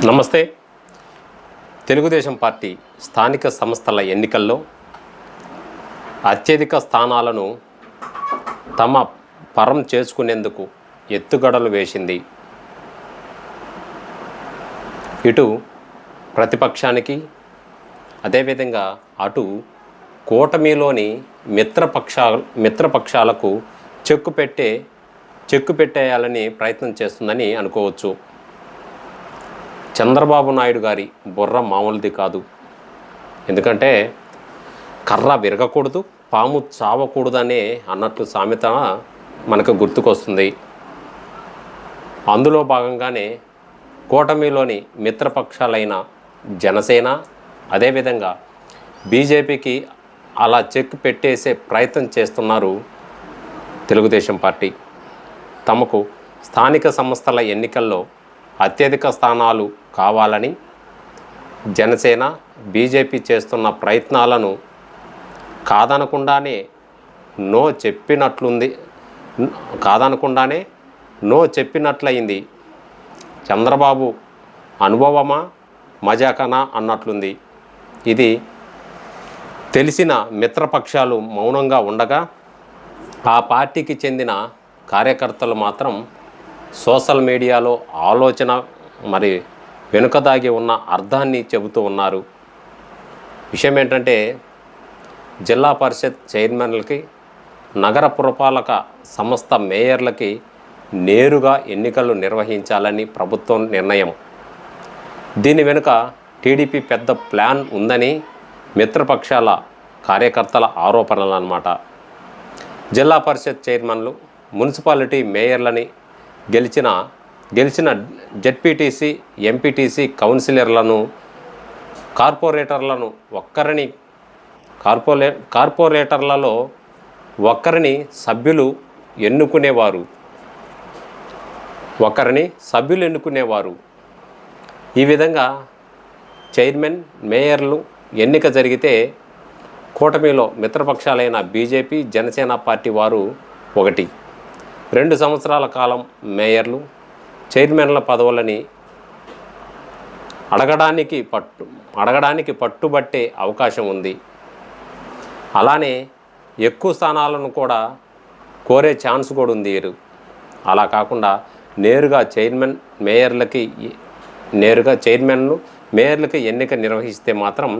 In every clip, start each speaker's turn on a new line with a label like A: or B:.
A: నమస్తే. తెలుగుదేశం పార్టీ స్థానిక సంస్థల ఎన్నికల్లో అత్యధిక స్థానాలను తమ పరం చేసుకునేందుకు ఎత్తుగడలు వేసింది. ఇటు ప్రతిపక్షానికి, అదేవిధంగా అటు కూటమిలోని మిత్రపక్షాలకు చెక్కు పెట్టేయాలని ప్రయత్నం చేస్తుందని అనుకోవచ్చు. చంద్రబాబు నాయుడు గారి బుర్ర మామూలుది కాదు. ఎందుకంటే కర్ర విరగకూడదు, పాము చావకూడదనే అన్నట్లు సామెత మనకు గుర్తుకొస్తుంది. అందులో భాగంగానే కూటమిలోని మిత్రపక్షాలైన జనసేన, అదేవిధంగా బీజేపీకి అలా చెక్ పెట్టేసే ప్రయత్నం చేస్తున్నారు తెలుగుదేశం పార్టీ. తమకు స్థానిక సంస్థల ఎన్నికల్లో అత్యధిక స్థానాలు కావాలని జనసేన, బీజేపీ చేస్తున్న ప్రయత్నాలను కాదనకుండానే నో చెప్పినట్లయింది. చంద్రబాబు అనుభవమా మజాకనా అన్నట్లుంది. ఇది తెలిసిన మిత్రపక్షాలు మౌనంగా ఉండగా, ఆ పార్టీకి చెందిన కార్యకర్తలు మాత్రం సోషల్ మీడియాలో ఆలోచన మరి వెనుకదాగి ఉన్న అర్థాన్ని చెబుతూ ఉన్నారు. విషయం ఏంటంటే, జిల్లా పరిషత్ చైర్మన్లకి, నగర పురపాలక సంస్థ మేయర్లకి నేరుగా ఎన్నికలు నిర్వహించాలని ప్రభుత్వం నిర్ణయం. దీని వెనుక టీడీపీ పెద్ద ప్లాన్ ఉందని మిత్రపక్షాల కార్యకర్తల ఆరోపణలు అన్నమాట. జిల్లా పరిషత్ చైర్మన్లు, మున్సిపాలిటీ మేయర్లని, గెలిచిన జెడ్పీటీసీ, ఎంపీటీసీ కౌన్సిలర్లను, కార్పొరేటర్లలో ఒకరిని సభ్యులు ఎన్నుకునేవారు. ఈ విధంగా చైర్మన్, మేయర్లు ఎన్నిక జరిగితే కూటమిలో మిత్రపక్షాలైన బీజేపీ, జనసేన పార్టీ వారు 2 సంవత్సరాల కాలం మేయర్లు, చైర్మన్ల పదవులని అడగడానికి పట్టుబట్టే అవకాశం ఉంది. అలానే ఎక్కువ స్థానాలను కూడా కోరే ఛాన్స్ కూడా ఉంది. అలా కాకుండా నేరుగా మేయర్లకి ఎన్నిక నిర్వహిస్తే మాత్రం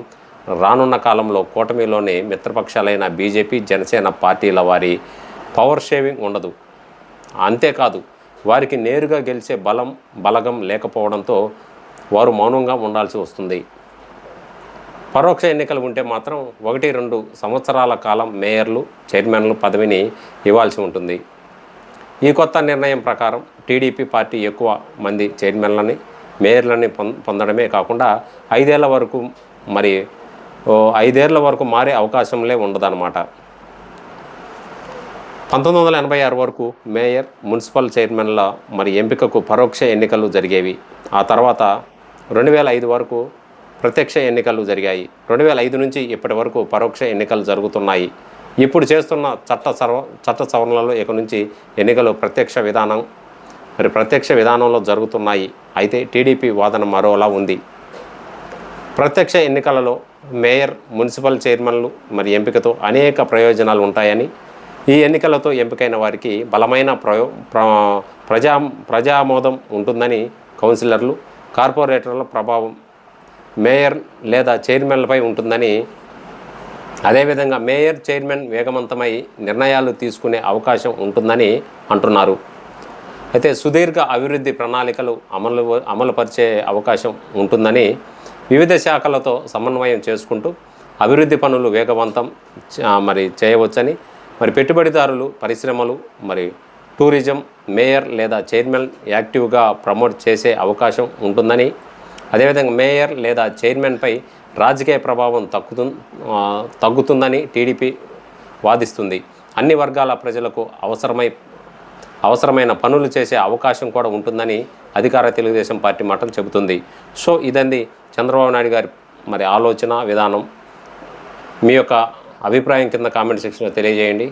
A: రానున్న కాలంలో కూటమిలోని మిత్రపక్షాలైన బీజేపీ, జనసేన పార్టీల వారి పవర్ షేవింగ్ ఉండదు. అంతేకాదు, వారికి నేరుగా గెలిచే బలగం లేకపోవడంతో వారు మౌనంగా ఉండాల్సి వస్తుంది. పరోక్ష ఎన్నికలు ఉంటే మాత్రం 1-2 సంవత్సరాల కాలం మేయర్లు, చైర్మన్లు పదవిని ఇవ్వాల్సి ఉంటుంది. ఈ కొత్త నిర్ణయం ప్రకారం టీడీపీ పార్టీ ఎక్కువ మంది చైర్మన్లని, మేయర్లని పొందడమే కాకుండా 5 ఏళ్ల వరకు మారే అవకాశంలే ఉండదన్నమాట. 1986 వరకు మేయర్, మున్సిపల్ చైర్మన్ల ఎంపికకు పరోక్ష ఎన్నికలు జరిగేవి. ఆ తర్వాత 2005 వరకు ప్రత్యక్ష ఎన్నికలు జరిగాయి. 2005 నుంచి ఇప్పటి వరకు పరోక్ష ఎన్నికలు జరుగుతున్నాయి. ఇప్పుడు చేస్తున్న చట్ట సవరణలలో ఇక నుంచి ఎన్నికలు ప్రత్యక్ష విధానంలో జరుగుతున్నాయి. అయితే టీడీపీ వాదన మరోలా ఉంది. ప్రత్యక్ష ఎన్నికలలో మేయర్, మున్సిపల్ చైర్మన్లు ఎంపికతో అనేక ప్రయోజనాలు ఉంటాయని, ఈ ఎన్నికలతో ఎంపికైన వారికి బలమైన ప్రజామోదం ఉంటుందని, కౌన్సిలర్లు, కార్పొరేటర్ల ప్రభావం మేయర్ లేదా చైర్మన్లపై ఉంటుందని, అదేవిధంగా మేయర్, చైర్మన్ వేగవంతమై నిర్ణయాలు తీసుకునే అవకాశం ఉంటుందని అంటున్నారు. అయితే సుదీర్ఘ అభివృద్ధి ప్రణాళికలు అమలుపరిచే అవకాశం ఉంటుందని, వివిధ శాఖలతో సమన్వయం చేసుకుంటూ అభివృద్ధి పనులు వేగవంతం చేయవచ్చని, పెట్టుబడిదారులు, పరిశ్రమలు, టూరిజం మేయర్ లేదా చైర్మన్ యాక్టివ్గా ప్రమోట్ చేసే అవకాశం ఉంటుందని, అదేవిధంగా మేయర్ లేదా చైర్మన్పై రాజకీయ ప్రభావం తగ్గుతుందని టీడీపీ వాదిస్తుంది. అన్ని వర్గాల ప్రజలకు అవసరమైన పనులు చేసే అవకాశం కూడా ఉంటుందని అధికార తెలుగుదేశం పార్టీ మాటలు చెబుతుంది. సో ఇదండి చంద్రబాబు నాయుడు గారి ఆలోచన విధానం. మీ యొక్క అభిప్రాయం కింద కామెంట్ సెక్షన్లో తెలియజేయండి.